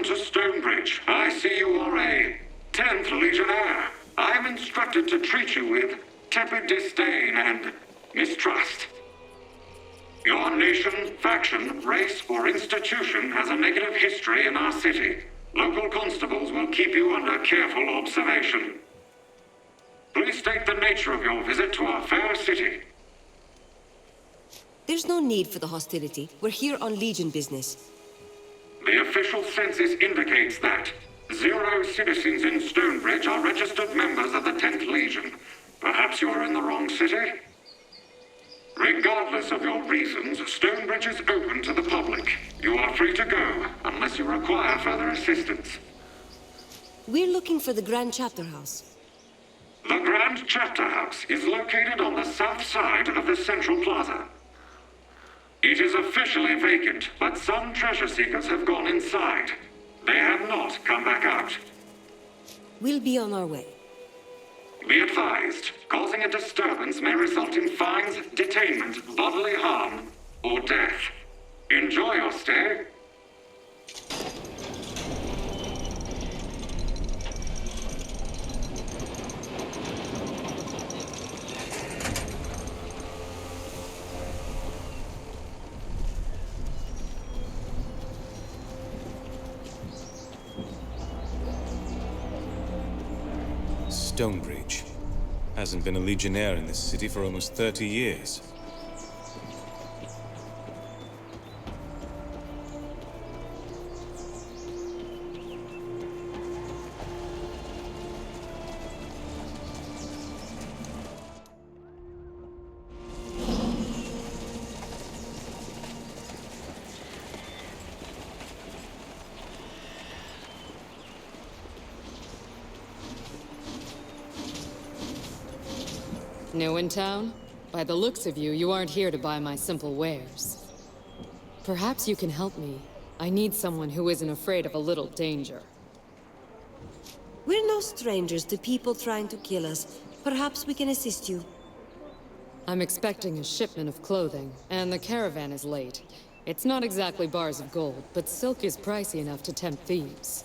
to Stonebridge. I see you are a 10th Legionnaire. I'm instructed to treat you with tepid disdain and mistrust. Your nation, faction, race, or institution has a negative history in our city. Local constables will keep you under careful observation. Please state the nature of your visit to our fair city. There's no need for the hostility. We're here on Legion business. The official census indicates that 0 citizens in Stonebridge are registered members of the 10th Legion. Perhaps you are in the wrong city? Regardless of your reasons, Stonebridge is open to the public. You are free to go, unless you require further assistance. We're looking for the Grand Chapter House. The Grand Chapter House is located on the south side of the Central Plaza. It is officially vacant, but some treasure seekers have gone inside. They have not come back out. We'll be on our way. Be advised, causing a disturbance may result in fines, detainment, bodily harm, or death. Enjoy your stay. Stonebridge. Hasn't been a Legionnaire in this city for almost 30 years. New in town? By the looks of you, you aren't here to buy my simple wares. Perhaps you can help me. I need someone who isn't afraid of a little danger. We're no strangers to people trying to kill us. Perhaps we can assist you. I'm expecting a shipment of clothing, and the caravan is late. It's not exactly bars of gold, but silk is pricey enough to tempt thieves.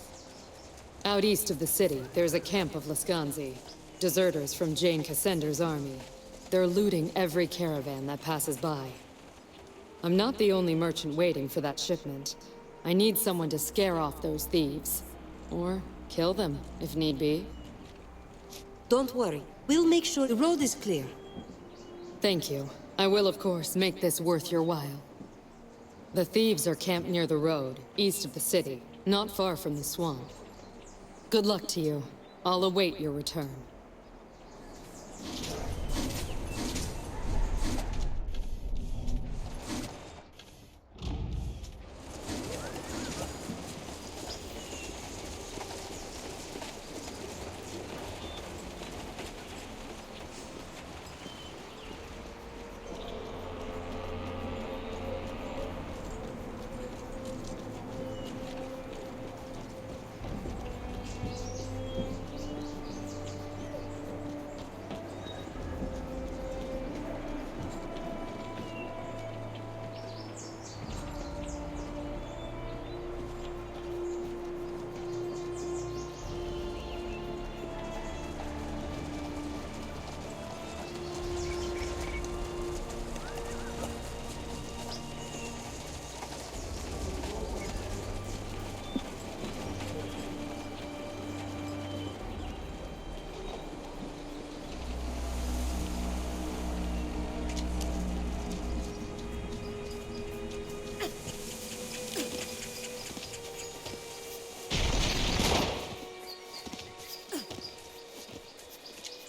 Out east of the city, there's a camp of Lascanzi. Deserters from Jane Cassender's army. They're looting every caravan that passes by. I'm not the only merchant waiting for that shipment. I need someone to scare off those thieves. Or kill them, if need be. Don't worry. We'll make sure the road is clear. Thank you. I will, of course, make this worth your while. The thieves are camped near the road, east of the city, not far from the swamp. Good luck to you. I'll await your return.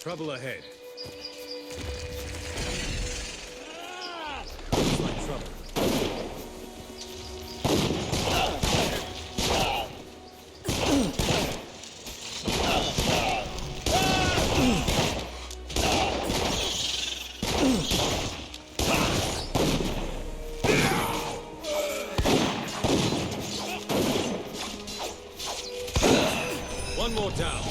Trouble ahead. Looks like trouble. One more down.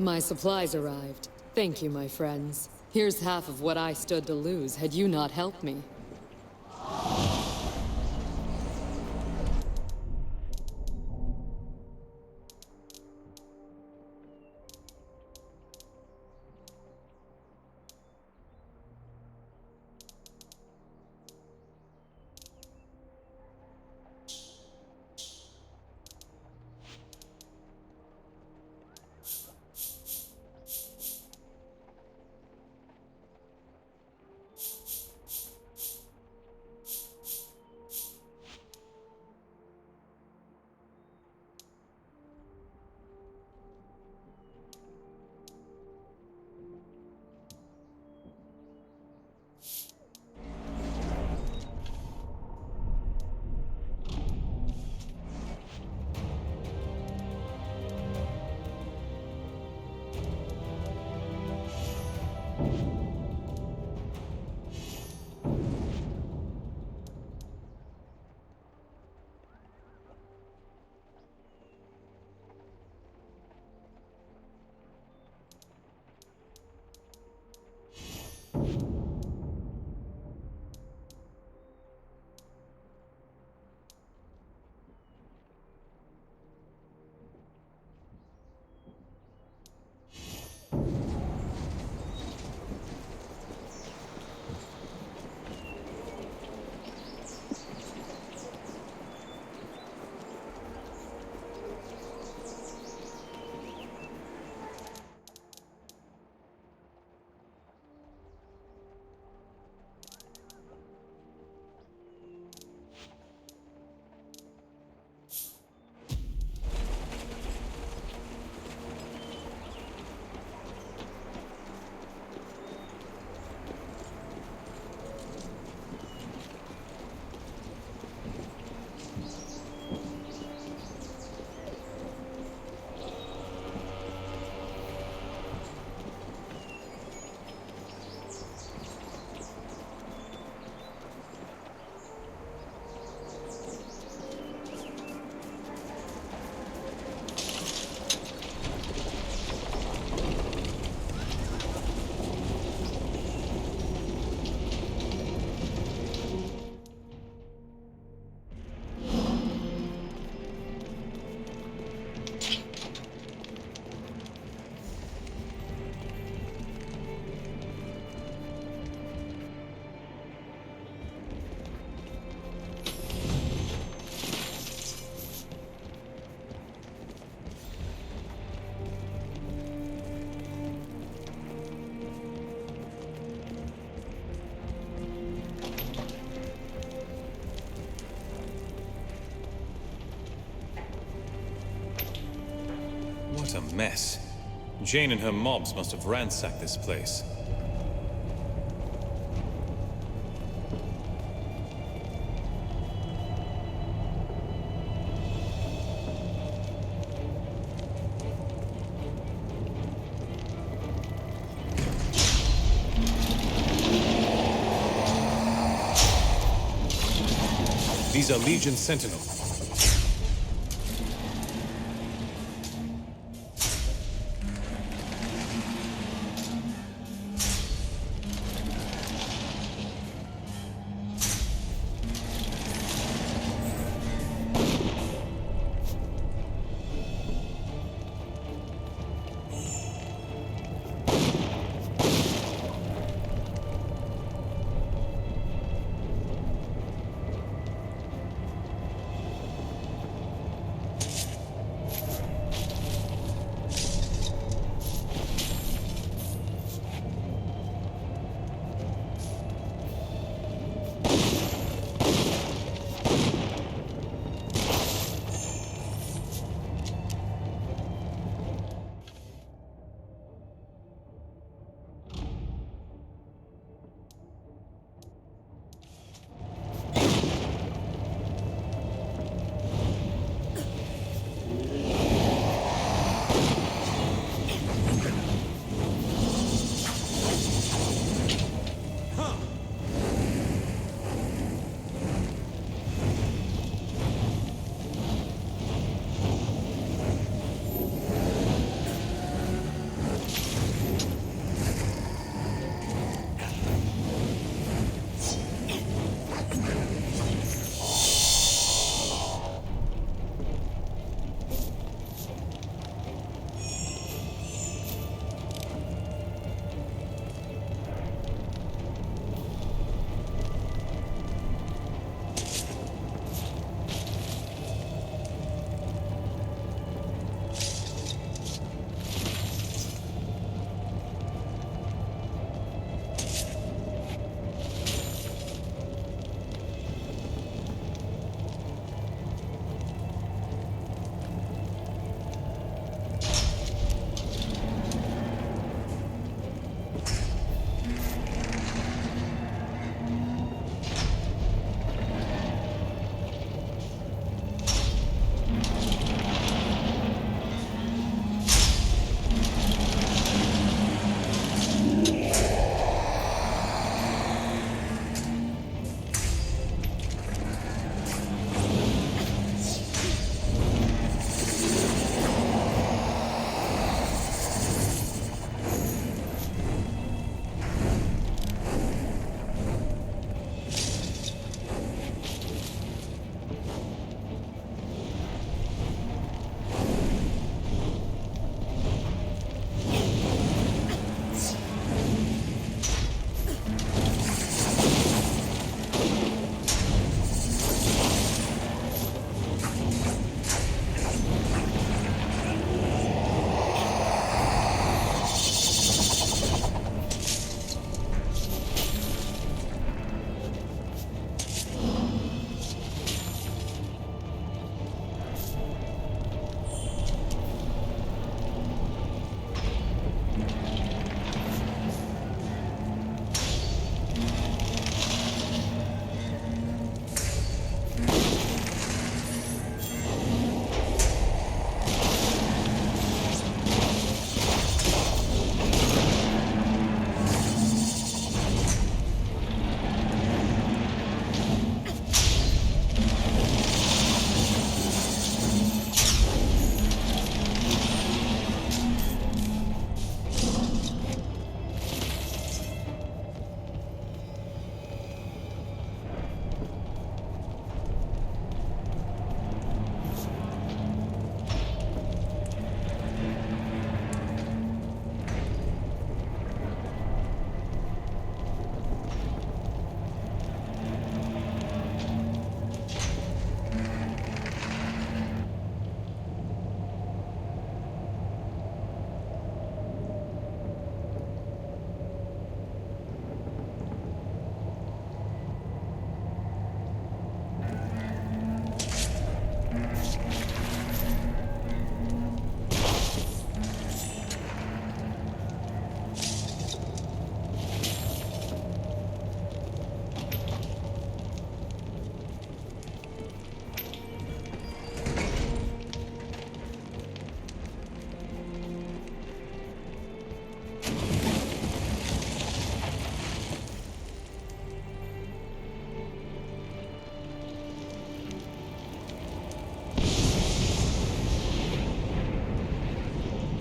My supplies arrived. Thank you, my friends. Here's half of what I stood to lose had you not helped me. What a mess. Jane and her mobs must have ransacked this place. These are Legion Sentinels.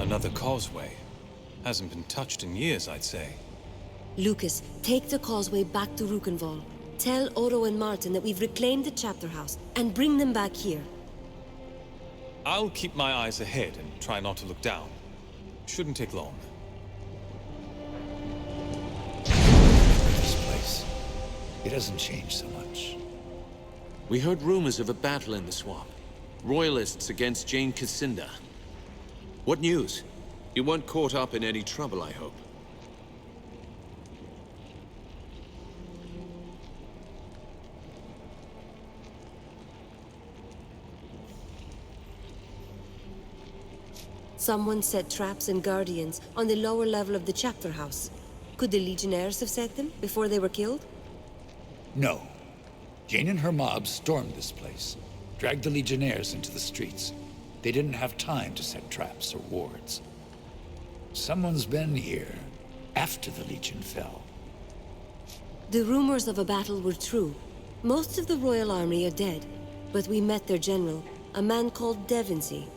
Another causeway. Hasn't been touched in years, I'd say. Lucas, take the causeway back to Rukenval. Tell Oro and Martin that we've reclaimed the chapter house, and bring them back here. I'll keep my eyes ahead and try not to look down. Shouldn't take long. This place. It hasn't changed so much. We heard rumors of a battle in the swamp. Royalists against Jane Cassinda. What news? You weren't caught up in any trouble, I hope. Someone set traps and guardians on the lower level of the chapter house. Could the Legionnaires have set them before they were killed? No. Jane and her mob stormed this place, dragged the Legionnaires into the streets. They didn't have time to set traps or wards. Someone's been here after the Legion fell. The rumors of a battle were true. Most of the Royal Army are dead, but we met their general, a man called Devonsey.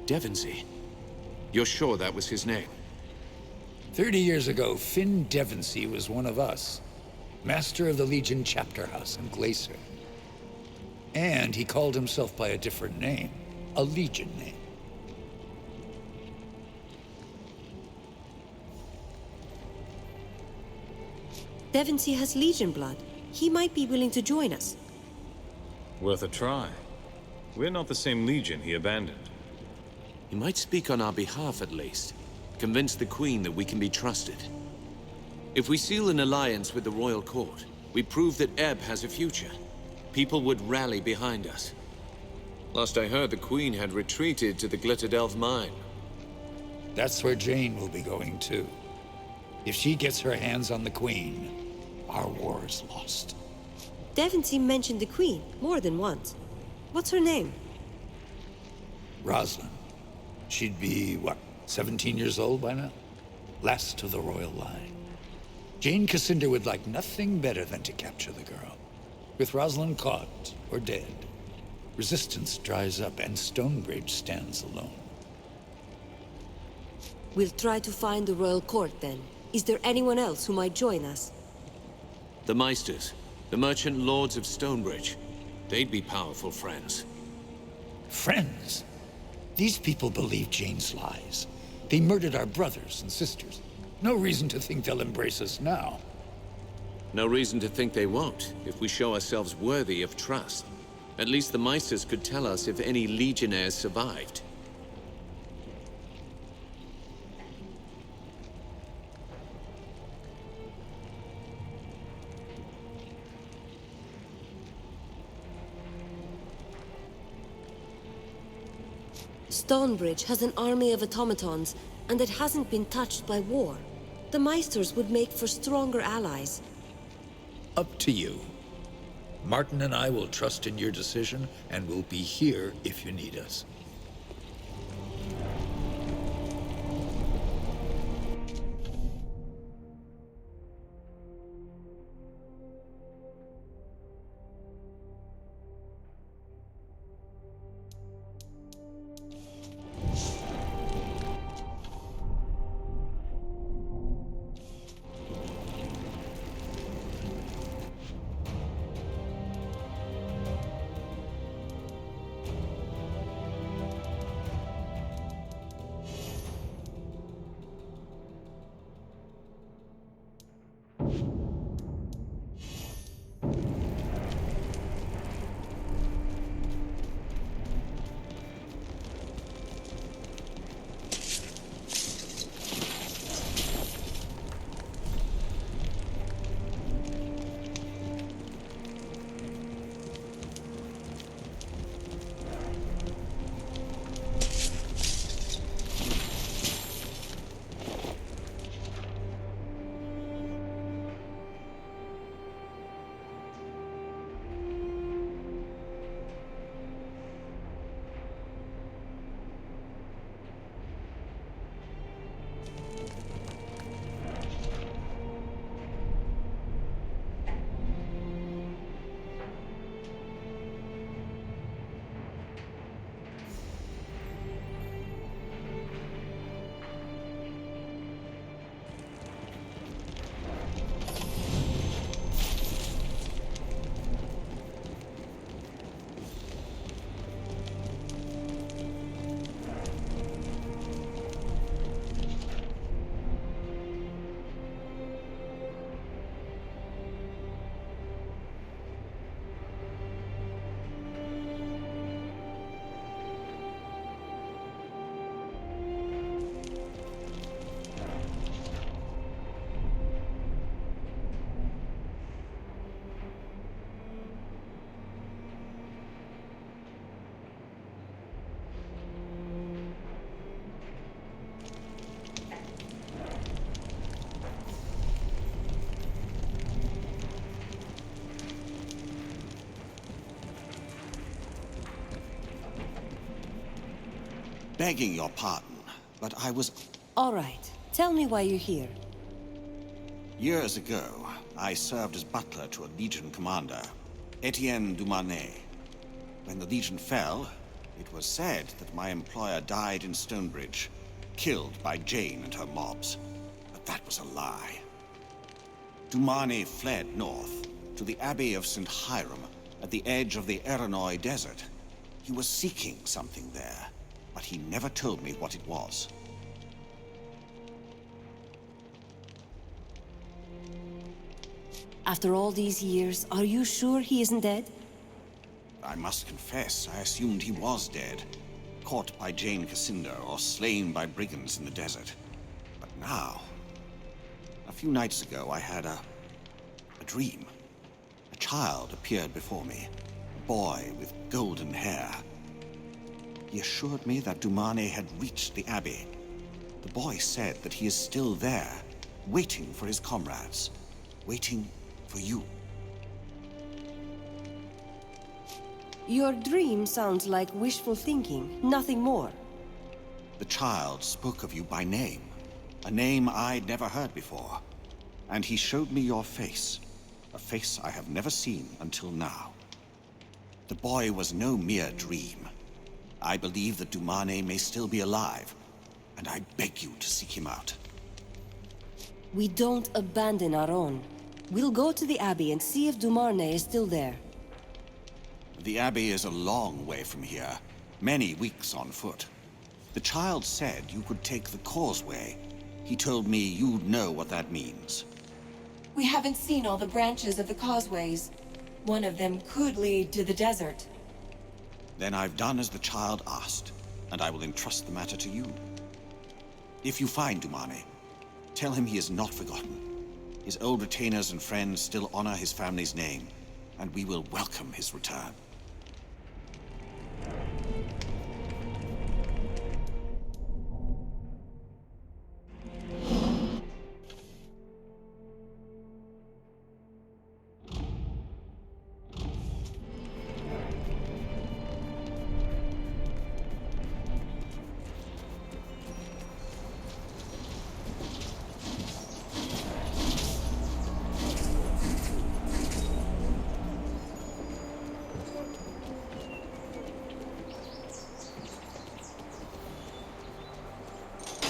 Devonsey? You're sure that was his name? 30 years ago, Finn Devonsey was one of us. Master of the Legion chapter house in Glacier. And he called himself by a different name. A Legion name. Devonsey has Legion blood. He might be willing to join us. Worth a try. We're not the same Legion he abandoned. He might speak on our behalf at least. Convince the Queen that we can be trusted. If we seal an alliance with the Royal Court, we prove that Ebb has a future. People would rally behind us. Last I heard, the Queen had retreated to the Glitterdelve mine. That's where Jane will be going too. If she gets her hands on the Queen, our war's lost. Devonsey mentioned the Queen more than once. What's her name? Rosalind. She'd be, what, 17 years old by now? Last of the royal line. Jane Cassinda would like nothing better than to capture the girl. With Rosalind caught or dead, resistance dries up and Stonebridge stands alone. We'll try to find the Royal Court then. Is there anyone else who might join us? The Meisters, the merchant lords of Stonebridge. They'd be powerful friends. Friends? These people believe Jane's lies. They murdered our brothers and sisters. No reason to think they'll embrace us now. No reason to think they won't, if we show ourselves worthy of trust. At least the Meisters could tell us if any Legionnaires survived. Stonebridge has an army of automatons, and it hasn't been touched by war. The Meisters would make for stronger allies. Up to you. Martin and I will trust in your decision, and we'll be here if you need us. begging your pardon, but I was... All right. Tell me why you're here. Years ago, I served as butler to a Legion commander, Etienne Dumarnet. When the Legion fell, it was said that my employer died in Stonebridge, killed by Jane and her mobs. But that was a lie. Dumarnet fled north, to the Abbey of St. Hiram, at the edge of the Erinoy Desert. He was seeking something there, but he never told me what it was. After all these years, are you sure he isn't dead? I must confess, I assumed he was dead. Caught by Jane Cassinder or slain by brigands in the desert. But now... A few nights ago, I had a dream. A child appeared before me. A boy with golden hair. He assured me that Dumarnet had reached the Abbey. The boy said that he is still there, waiting for his comrades. Waiting for you. Your dream sounds like wishful thinking, nothing more. The child spoke of you by name. A name I'd never heard before. And he showed me your face. A face I have never seen until now. The boy was no mere dream. I believe that Dumarnet may still be alive, and I beg you to seek him out. We don't abandon our own. We'll go to the Abbey and see if Dumarnet is still there. The Abbey is a long way from here, many weeks on foot. The child said you could take the causeway. He told me you'd know what that means. We haven't seen all the branches of the causeways. One of them could lead to the desert. Then I've done as the child asked, and I will entrust the matter to you. If you find Dumarnet, tell him he is not forgotten. His old retainers and friends still honor his family's name, and we will welcome his return.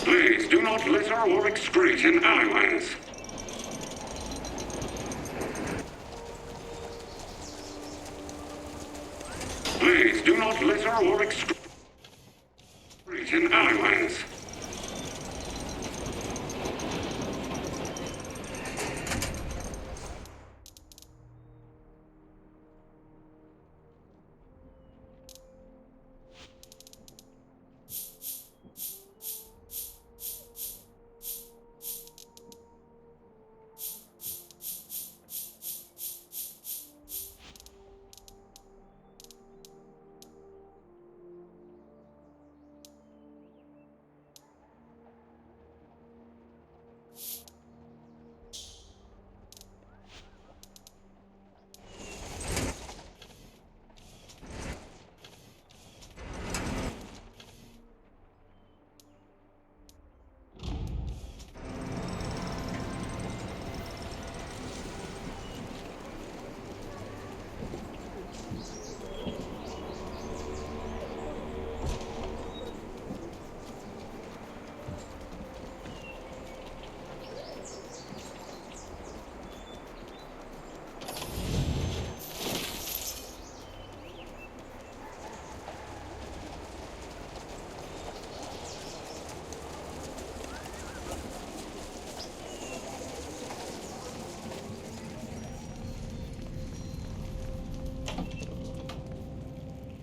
Please do not litter or excrete in alleyways. Please do not litter or excrete in alleyways.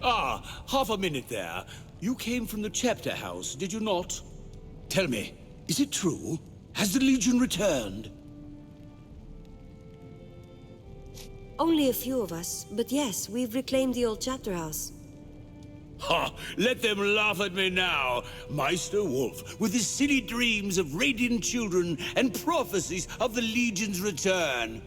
Ah, half a minute there. You came from the chapter house, did you not? Tell me, is it true? Has the Legion returned? Only a few of us, but yes, we've reclaimed the old chapter house. Ha! Let them laugh at me now! Meister Wolf, with his silly dreams of radiant children and prophecies of the Legion's return.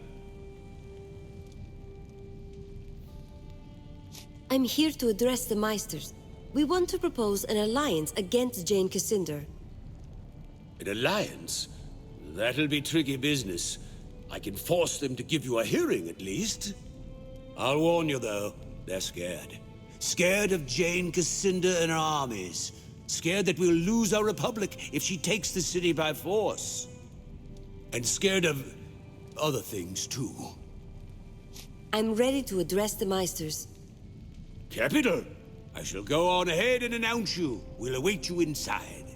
I'm here to address the Meisters. We want to propose an alliance against Jane Cassinder. An alliance? That'll be tricky business. I can force them to give you a hearing, at least. I'll warn you, though, they're scared. Scared of Jane Cassinder and her armies. Scared that we'll lose our republic if she takes the city by force. And scared of other things, too. I'm ready to address the Meisters. Capital! I shall go on ahead and announce you. We'll await you inside.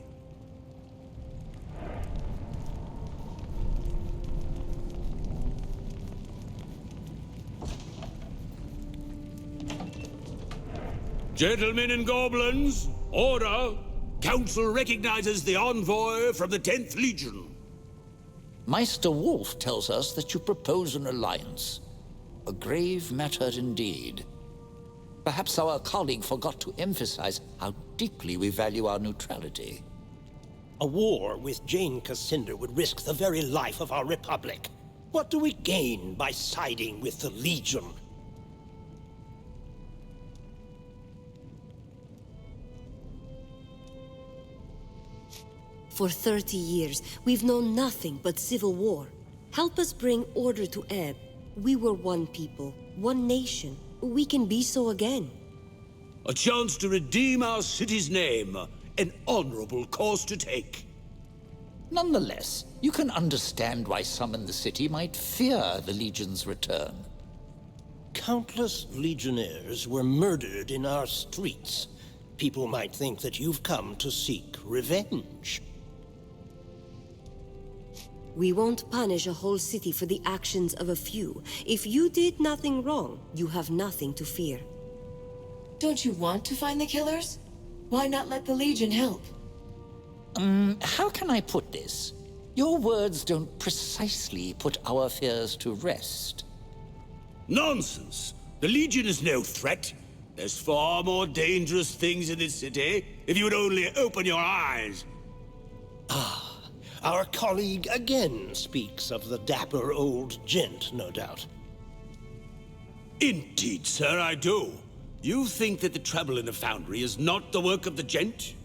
Gentlemen and goblins, order! Council recognizes the envoy from the 10th Legion. Meister Wolf tells us that you propose an alliance. A grave matter indeed. Perhaps our colleague forgot to emphasize how deeply we value our neutrality. A war with Jane Cassinder would risk the very life of our republic. What do we gain by siding with the Legion? For 30 years, we've known nothing but civil war. Help us bring order to Ebb. We were one people, one nation. We can be so again. A chance to redeem our city's name. An honorable course to take. Nonetheless, you can understand why some in the city might fear the Legion's return. Countless legionnaires were murdered in our streets. People might think that you've come to seek revenge. We won't punish a whole city for the actions of a few. If you did nothing wrong, you have nothing to fear. Don't you want to find the killers? Why not let the Legion help? How can I put this? Your words don't precisely put our fears to rest. Nonsense! The Legion is no threat. There's far more dangerous things in this city, if you would only open your eyes. Our colleague again speaks of the dapper old gent, no doubt. Indeed, sir, I do. You think that the trouble in the foundry is not the work of the gent?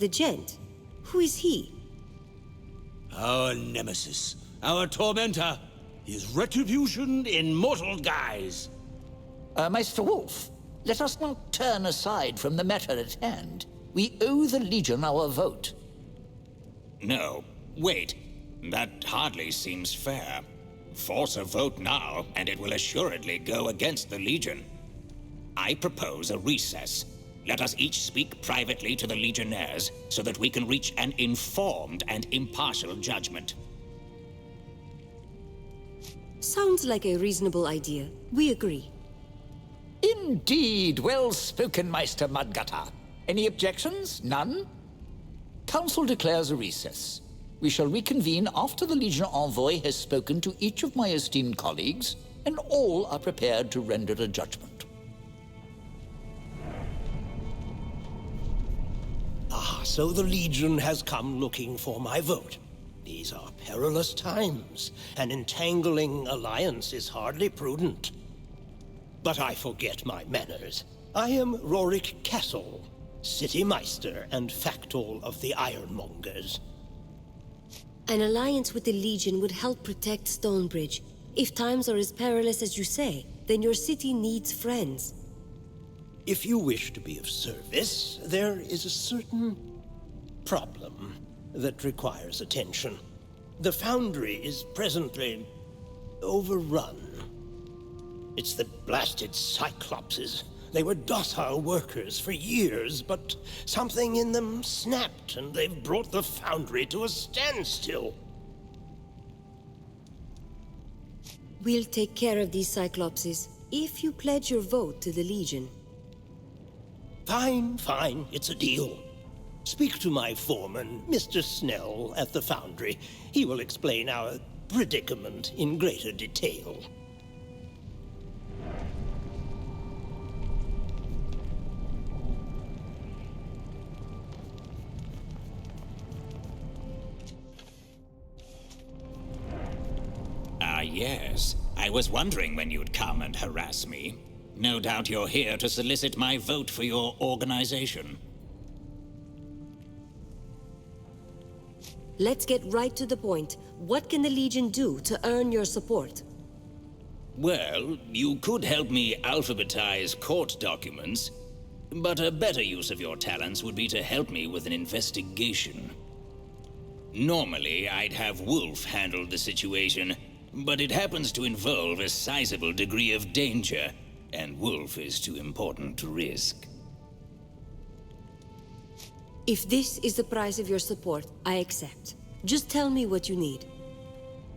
The gent? Who is he? Our nemesis, our tormentor, his retribution in mortal guise. Meister Wolf, let us not turn aside from the matter at hand. We owe the Legion our vote. No, wait. That hardly seems fair. Force a vote now, and it will assuredly go against the Legion. I propose a recess. Let us each speak privately to the Legionnaires, so that we can reach an informed and impartial judgment. Sounds like a reasonable idea. We agree. Indeed, well spoken, Meister Mudgutter. Any objections? None? Council declares a recess. We shall reconvene after the Legion envoy has spoken to each of my esteemed colleagues, and all are prepared to render a judgment. So the Legion has come looking for my vote. These are perilous times. An entangling alliance is hardly prudent. But I forget my manners. I am Rorik Castle, City Meister and Factol of the Ironmongers. An alliance with the Legion would help protect Stonebridge. If times are as perilous as you say, then your city needs friends. If you wish to be of service, there is a certain problem that requires attention. The foundry is presently overrun. It's the blasted Cyclopses. They were docile workers for years, but something in them snapped, and they've brought the foundry to a standstill. We'll take care of these Cyclopses, if you pledge your vote to the Legion. Fine, fine, it's a deal. Speak to my foreman, Mr. Snell, at the foundry. He will explain our predicament in greater detail. Yes. I was wondering when you'd come and harass me. No doubt you're here to solicit my vote for your organization. Let's get right to the point. What can the Legion do to earn your support? Well, you could help me alphabetize court documents, but a better use of your talents would be to help me with an investigation. Normally, I'd have Wolf handle the situation, but it happens to involve a sizable degree of danger, and Wolf is too important to risk. If this is the price of your support, I accept. Just tell me what you need.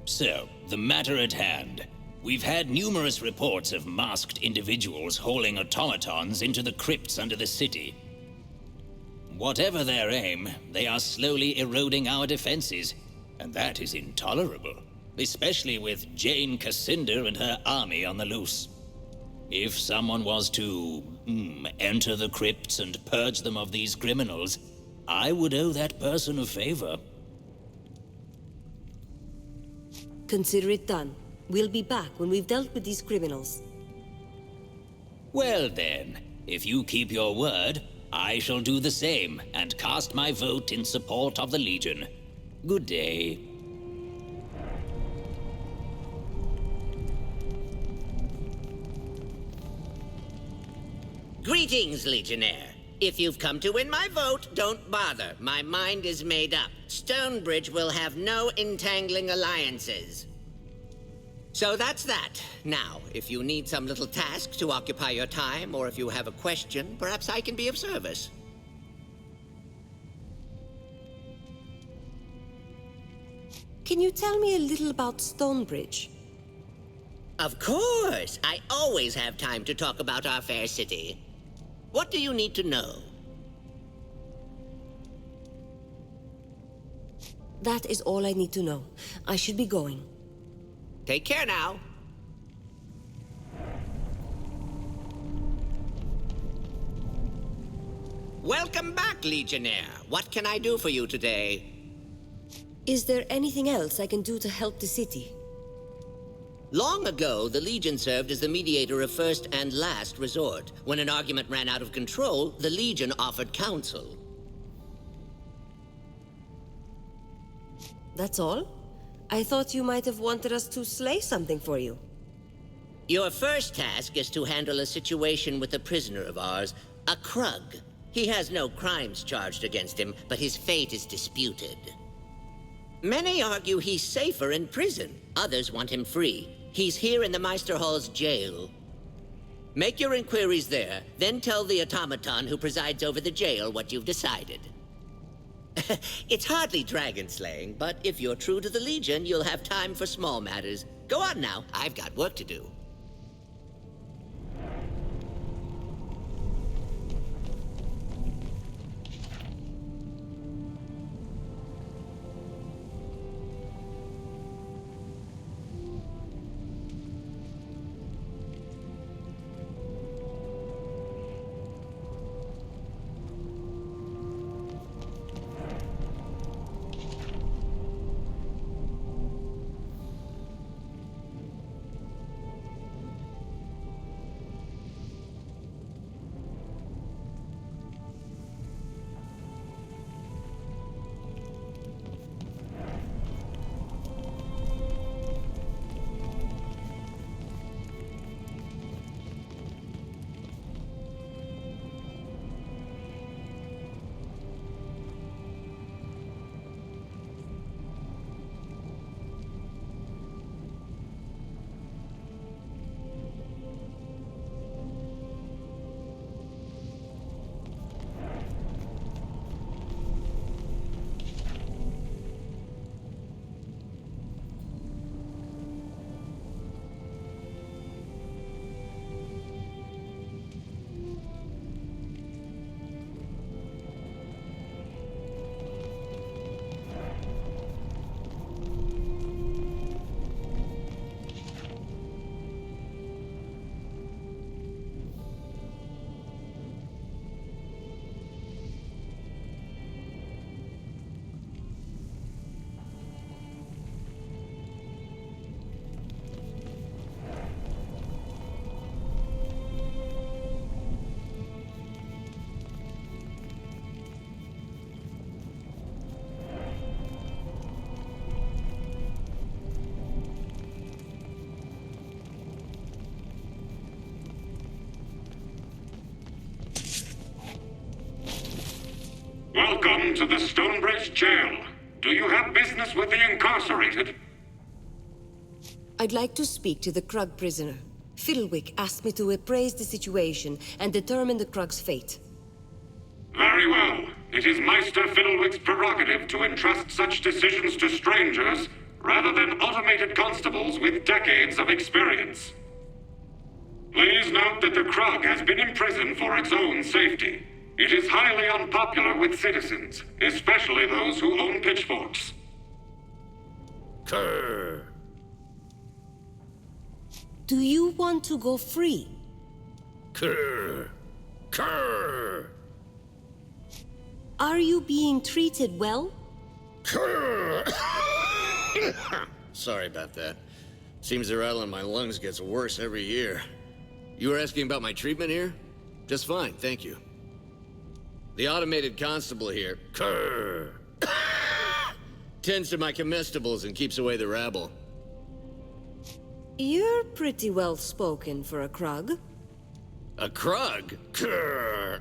So, the matter at hand. We've had numerous reports of masked individuals hauling automatons into the crypts under the city. Whatever their aim, they are slowly eroding our defenses, and that is intolerable, especially with Jane Cassinder and her army on the loose. If someone was to enter the crypts and purge them of these criminals, I would owe that person a favor. Consider it done. We'll be back when we've dealt with these criminals. Well then, if you keep your word, I shall do the same and cast my vote in support of the Legion. Good day. Greetings, Legionnaire. If you've come to win my vote, don't bother. My mind is made up. Stonebridge will have no entangling alliances. So that's that. Now, if you need some little task to occupy your time, or if you have a question, perhaps I can be of service. Can you tell me a little about Stonebridge? Of course! I always have time to talk about our fair city. What do you need to know? That is all I need to know. I should be going. Take care now. Welcome back, Legionnaire. What can I do for you today? Is there anything else I can do to help the city? Long ago, the Legion served as the mediator of first and last resort. When an argument ran out of control, the Legion offered counsel. That's all? I thought you might have wanted us to slay something for you. Your first task is to handle a situation with a prisoner of ours, a Krug. He has no crimes charged against him, but his fate is disputed. Many argue he's safer in prison. Others want him free. He's here in the Meisterhall's jail. Make your inquiries there, then tell the automaton who presides over the jail what you've decided. It's hardly dragon slaying, but if you're true to the Legion, you'll have time for small matters. Go on now, I've got work to do. Welcome to the Stonebridge Jail. Do you have business with the incarcerated? I'd like to speak to the Krug prisoner. Fiddlewick asked me to appraise the situation and determine the Krug's fate. Very well. It is Meister Fiddlewick's prerogative to entrust such decisions to strangers rather than automated constables with decades of experience. Please note that the Krug has been imprisoned for its own safety. It is highly unpopular with citizens, especially those who own pitchforks. Krr. Do you want to go free? Krr. Krr. Are you being treated well? Krr. Sorry about that. Seems the rattle in my lungs gets worse every year. You were asking about my treatment here? Just fine, thank you. The automated constable here, Krr, tends to my comestibles and keeps away the rabble. You're pretty well spoken for a Krug. A Krug? Krr.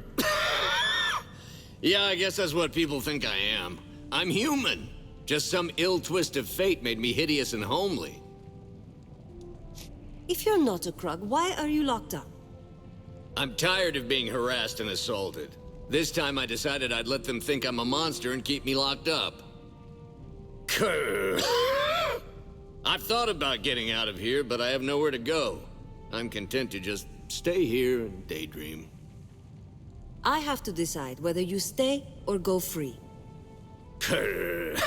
Yeah, I guess that's what people think I am. I'm human. Just some ill twist of fate made me hideous and homely. If you're not a Krug, why are you locked up? I'm tired of being harassed and assaulted. This time I decided I'd let them think I'm a monster and keep me locked up. Krr. I've thought about getting out of here, but I have nowhere to go. I'm content to just stay here and daydream. I have to decide whether you stay or go free. Krr.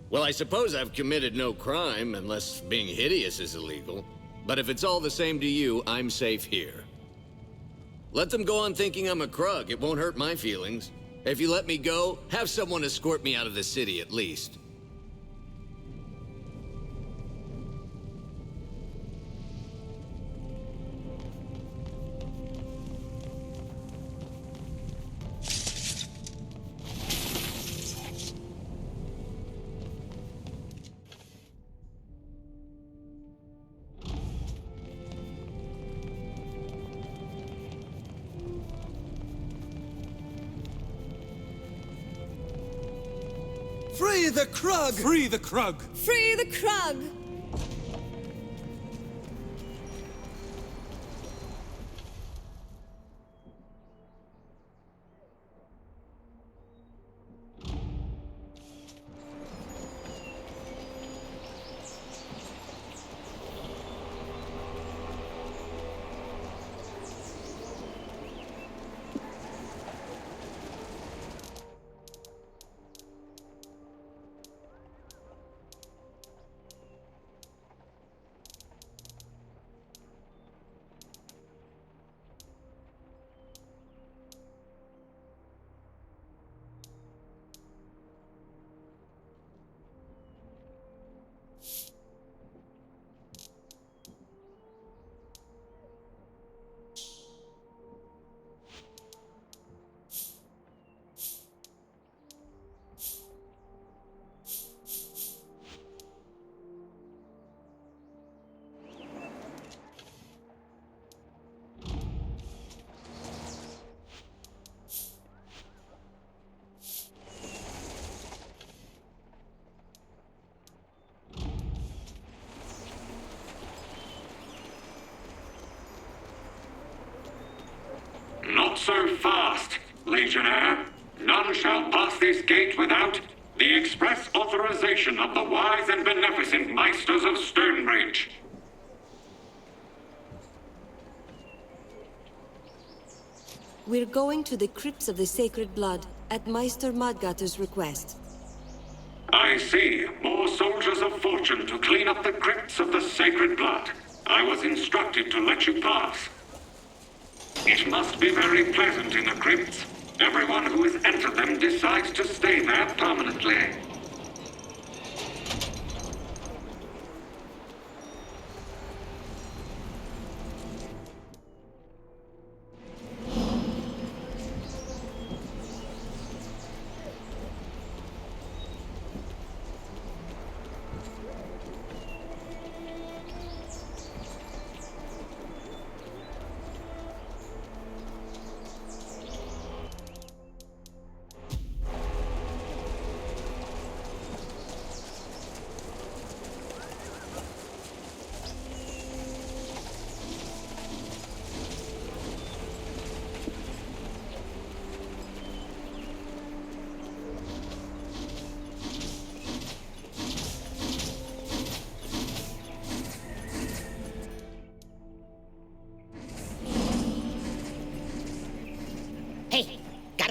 Well, I suppose I've committed no crime, unless being hideous is illegal. But if it's all the same to you, I'm safe here. Let them go on thinking I'm a Krug. It won't hurt my feelings. If you let me go, have someone escort me out of the city at least. Free the Krug! Free the Krug! Free the Krug! Not so fast, Legionnaire. None shall pass this gate without the express authorization of the wise and beneficent Meisters of Stonebridge. We're going to the crypts of the Sacred Blood at Meister Mudgutter's request. I see. More soldiers of fortune to clean up the crypts of the Sacred Blood. I was instructed to let you pass. It must be very pleasant in the crypts. Everyone who has entered them decides to stay there permanently.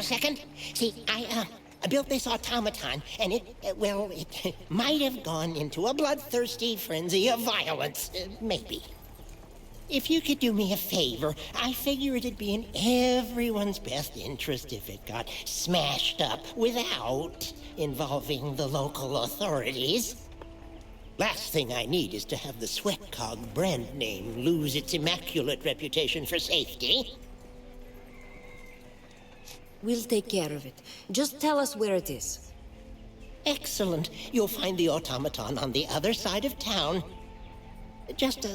second? See, I built this automaton, and it might have gone into a bloodthirsty frenzy of violence. Maybe. If you could do me a favor, I figure it'd be in everyone's best interest if it got smashed up without involving the local authorities. Last thing I need is to have the Sweatcog brand name lose its immaculate reputation for safety. We'll take care of it. Just tell us where it is. Excellent. You'll find the automaton on the other side of town. Just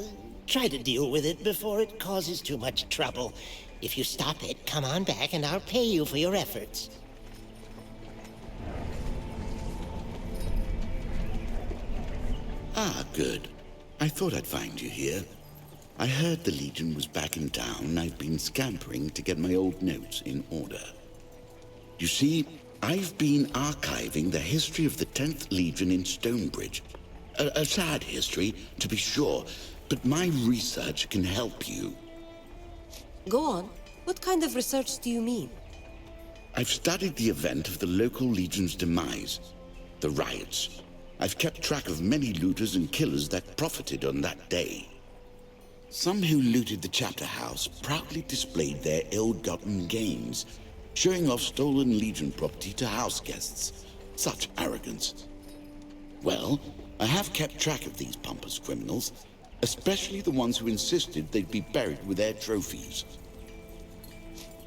try to deal with it before it causes too much trouble. If you stop it, come on back and I'll pay you for your efforts. Ah, good. I thought I'd find you here. I heard the Legion was back in town, and I've been scampering to get my old notes in order. You see, I've been archiving the history of the 10th Legion in Stonebridge. A sad history, to be sure, but my research can help you. Go on. What kind of research do you mean? I've studied the event of the local Legion's demise, the riots. I've kept track of many looters and killers that profited on that day. Some who looted the chapter house proudly displayed their ill-gotten gains, showing off stolen Legion property to house guests. Such arrogance. Well, I have kept track of these pompous criminals, especially the ones who insisted they'd be buried with their trophies.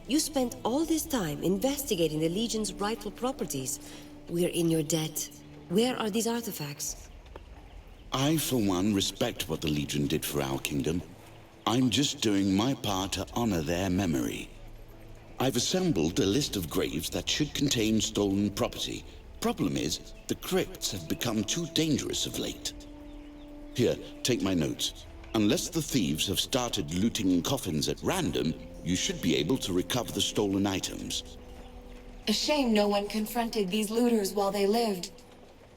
You spent all this time investigating the Legion's rightful properties. We're in your debt. Where are these artifacts? I, for one, respect what the Legion did for our kingdom. I'm just doing my part to honor their memory. I've assembled a list of graves that should contain stolen property. Problem is, the crypts have become too dangerous of late. Here, take my notes. Unless the thieves have started looting coffins at random, you should be able to recover the stolen items. A shame no one confronted these looters while they lived.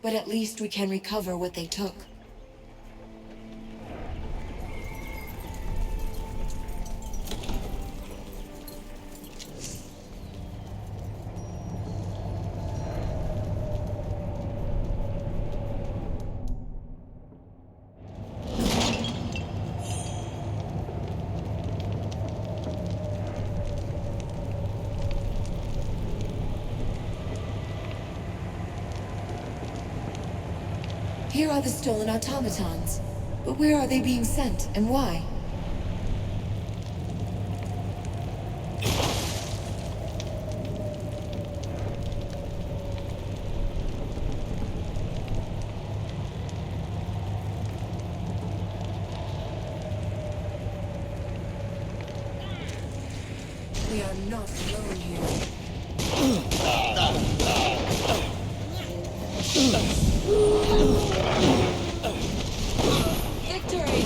But at least we can recover what they took. Here are the stolen automatons. But where are they being sent, and why? We are not alone here. Victory!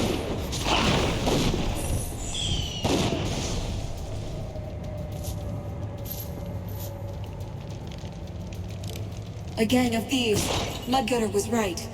A gang of thieves. Mudgutter was right.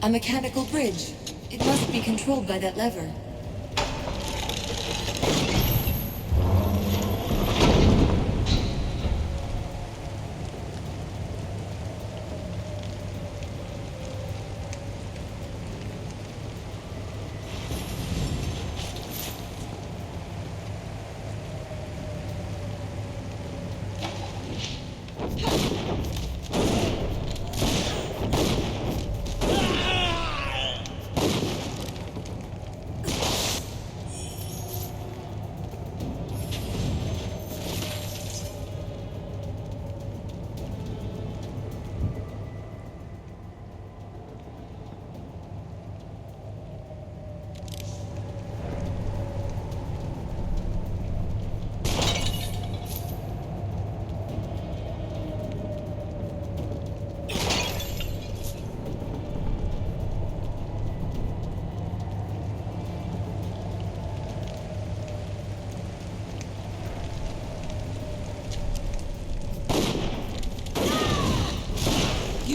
A mechanical bridge. It must be controlled by that lever.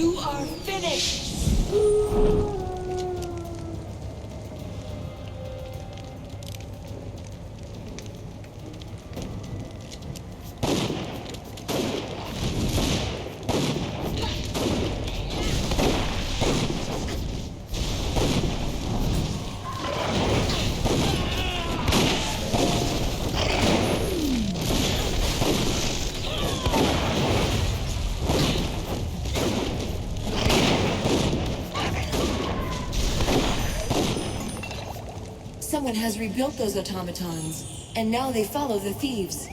You are finished! Someone has rebuilt those automatons, and now they follow the thieves.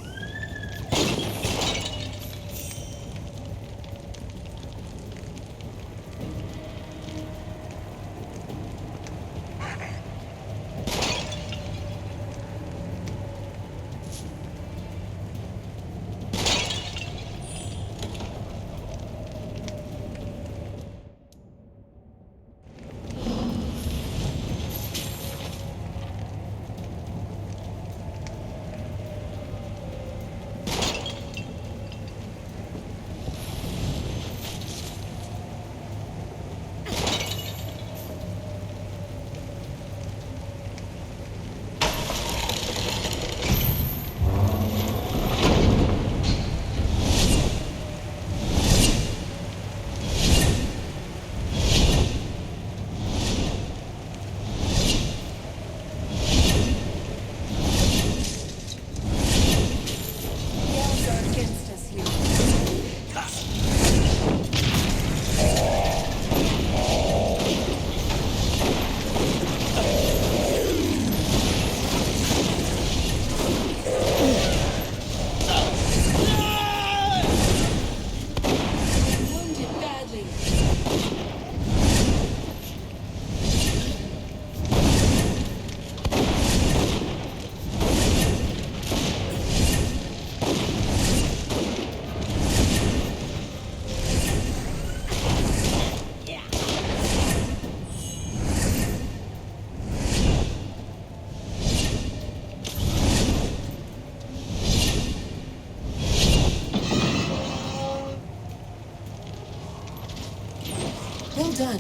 Well done.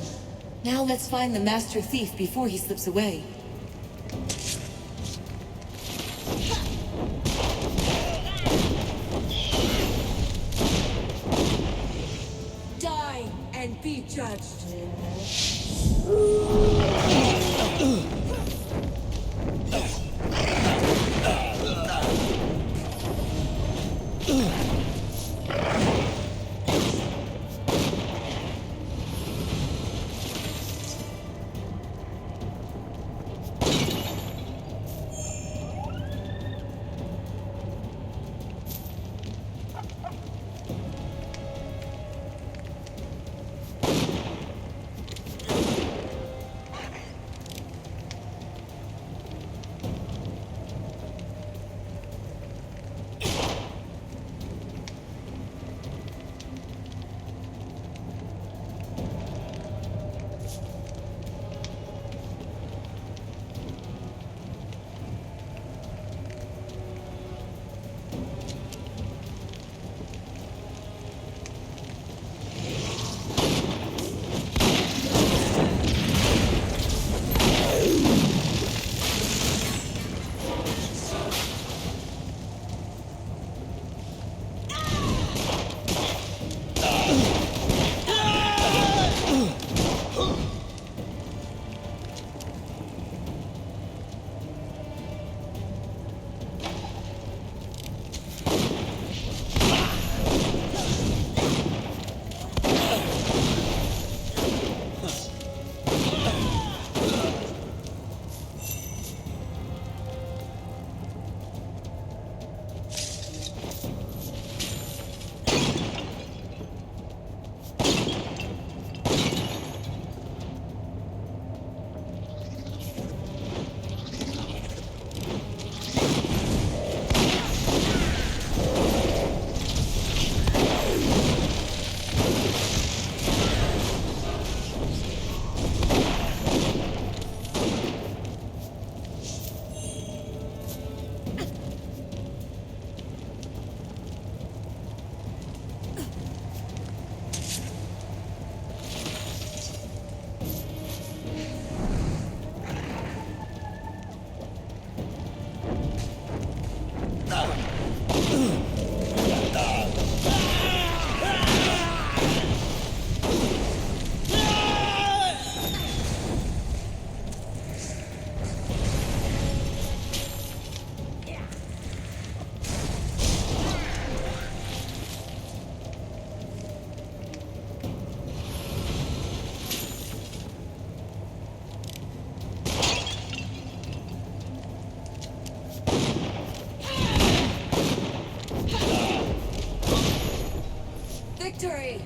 Now let's find the master thief before he slips away. Die and be judged. Victory!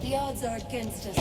The odds are against us.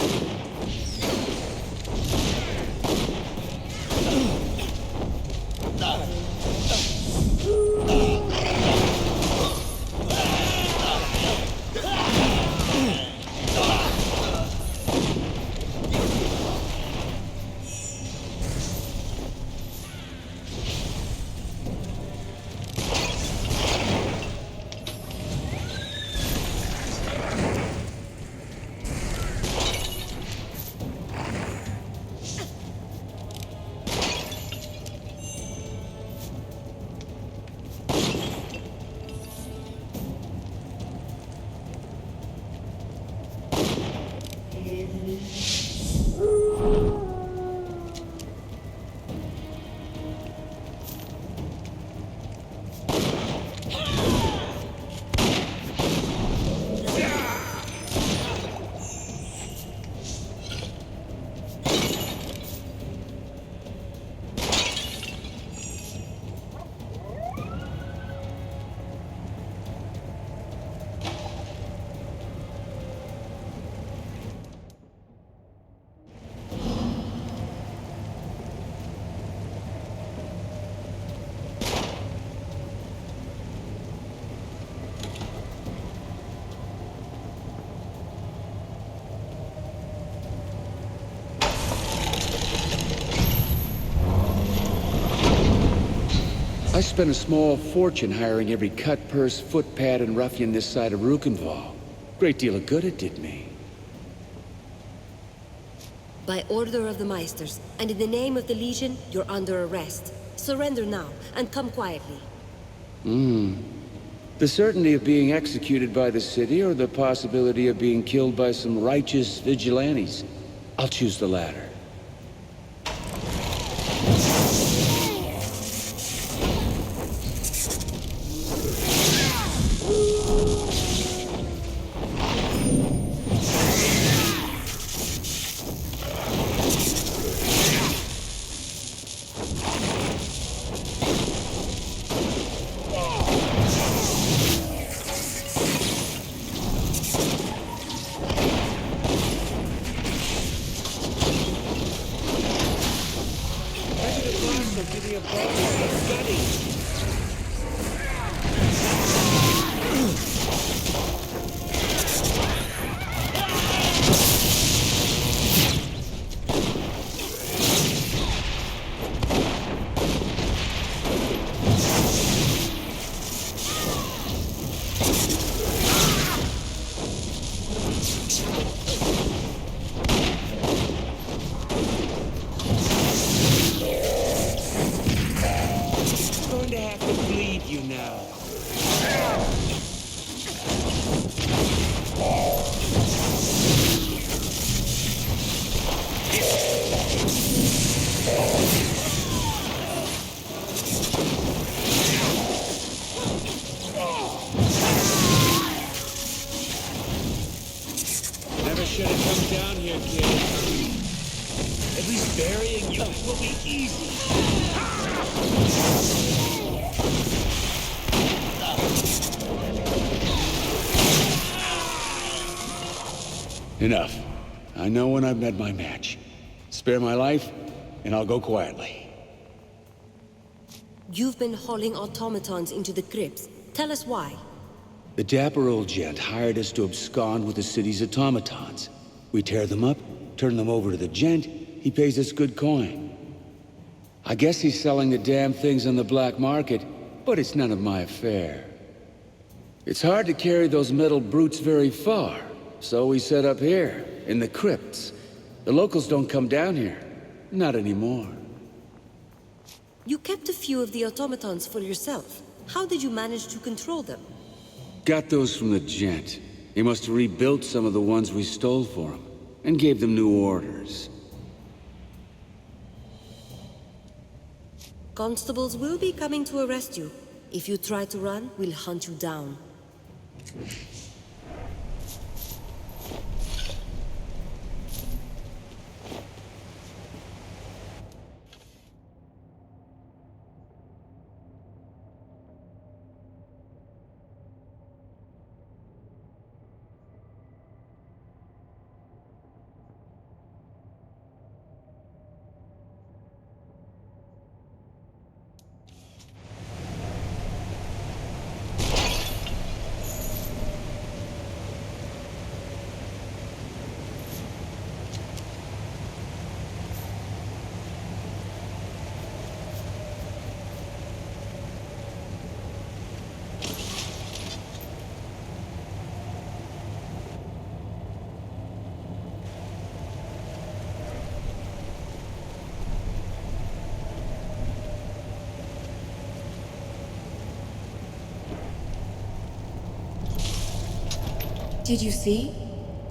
I spent a small fortune hiring every cut, purse, footpad, and ruffian this side of Rukenval. Great deal of good it did me. By order of the Meisters, and in the name of the Legion, you're under arrest. Surrender now, and come quietly. The certainty of being executed by the city, or the possibility of being killed by some righteous vigilantes? I'll choose the latter. Never should have come down here, kid. At least burying you will be easy. Enough. I know when I've met my match. Spare my life, and I'll go quietly. You've been hauling automatons into the crypts. Tell us why. The dapper old gent hired us to abscond with the city's automatons. We tear them up, turn them over to the gent, he pays us good coin. I guess he's selling the damn things on the black market, but it's none of my affair. It's hard to carry those metal brutes very far, so we set up here, in the crypts. The locals don't come down here. Not anymore. You kept a few of the automatons for yourself. How did you manage to control them? Got those from the gent. He must have rebuilt some of the ones we stole for him, and gave them new orders. Constables will be coming to arrest you. If you try to run, we'll hunt you down. Did you see?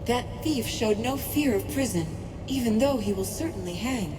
That thief showed no fear of prison, even though he will certainly hang.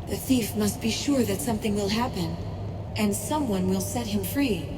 The thief must be sure that something will happen, and someone will set him free.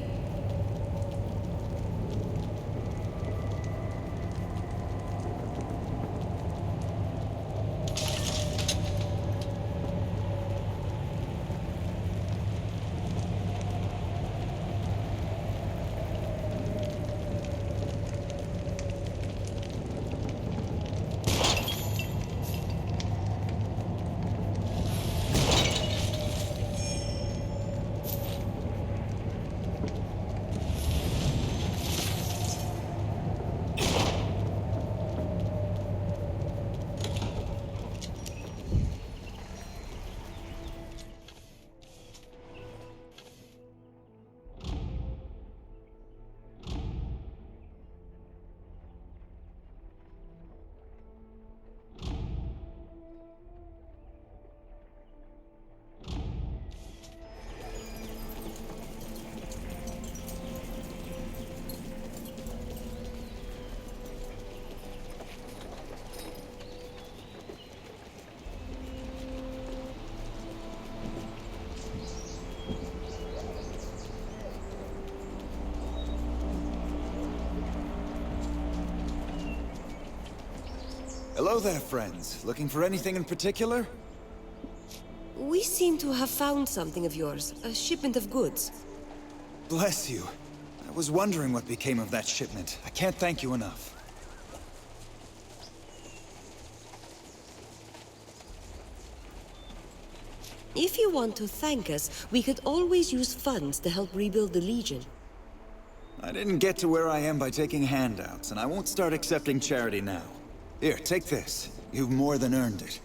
Hello there, friends. Looking for anything in particular? We seem to have found something of yours. A shipment of goods. Bless you. I was wondering what became of that shipment. I can't thank you enough. If you want to thank us, we could always use funds to help rebuild the Legion. I didn't get to where I am by taking handouts, and I won't start accepting charity now. Here, take this. You've more than earned it.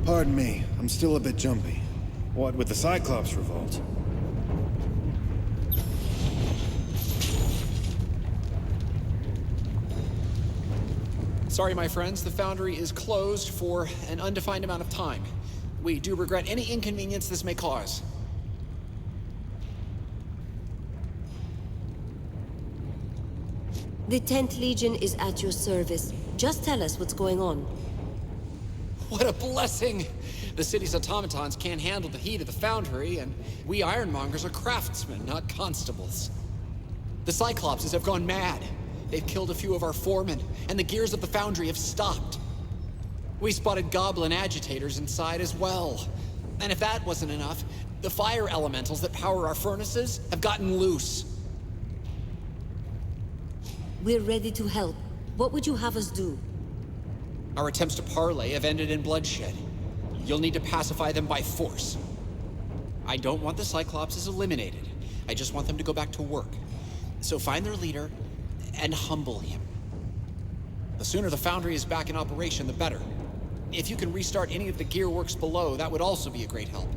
Pardon me, I'm still a bit jumpy. What with the Cyclops revolt? Sorry, my friends, the foundry is closed for an undefined amount of time. We do regret any inconvenience this may cause. The 10th Legion is at your service. Just tell us what's going on. What a blessing! The city's automatons can't handle the heat of the foundry, and we ironmongers are craftsmen, not constables. The Cyclopses have gone mad. They've killed a few of our foremen, and the gears of the foundry have stopped. We spotted goblin agitators inside as well. And if that wasn't enough, the fire elementals that power our furnaces have gotten loose. We're ready to help. What would you have us do? Our attempts to parley have ended in bloodshed. You'll need to pacify them by force. I don't want the Cyclopses eliminated. I just want them to go back to work. So find their leader and humble him. The sooner the foundry is back in operation, the better. If you can restart any of the gearworks below, that would also be a great help.